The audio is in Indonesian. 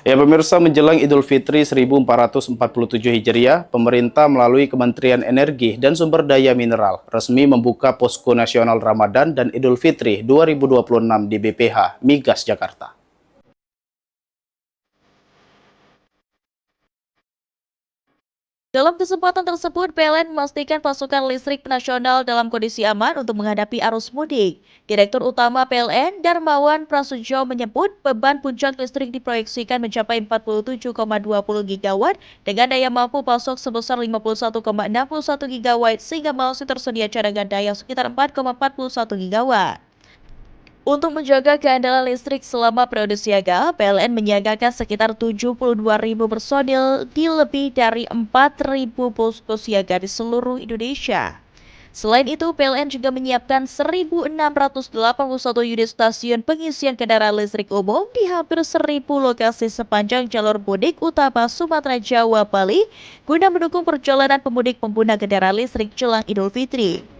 Ya pemirsa, menjelang Idul Fitri 1447 Hijriah, pemerintah melalui Kementerian Energi dan Sumber Daya Mineral resmi membuka Posko Nasional Ramadan dan Idul Fitri 2026 di BPH Migas Jakarta. Dalam kesempatan tersebut, PLN memastikan pasokan listrik nasional dalam kondisi aman untuk menghadapi arus mudik. Direktur Utama PLN, Darmawan Prasojo menyebut beban puncak listrik diproyeksikan mencapai 47,20 gigawatt dengan daya mampu pasok sebesar 51,61 gigawatt sehingga masih tersedia cadangan daya sekitar 4,41 gigawatt. Untuk menjaga keandalan listrik selama periode siaga, PLN menyiagakan sekitar 72.000 personil di lebih dari 4.000 posko siaga di seluruh Indonesia. Selain itu, PLN juga menyiapkan 1.681 unit stasiun pengisian kendaraan listrik umum di hampir 1.000 lokasi sepanjang jalur mudik utama Sumatera Jawa Bali guna mendukung perjalanan pemudik pengguna kendaraan listrik jelang Idul Fitri.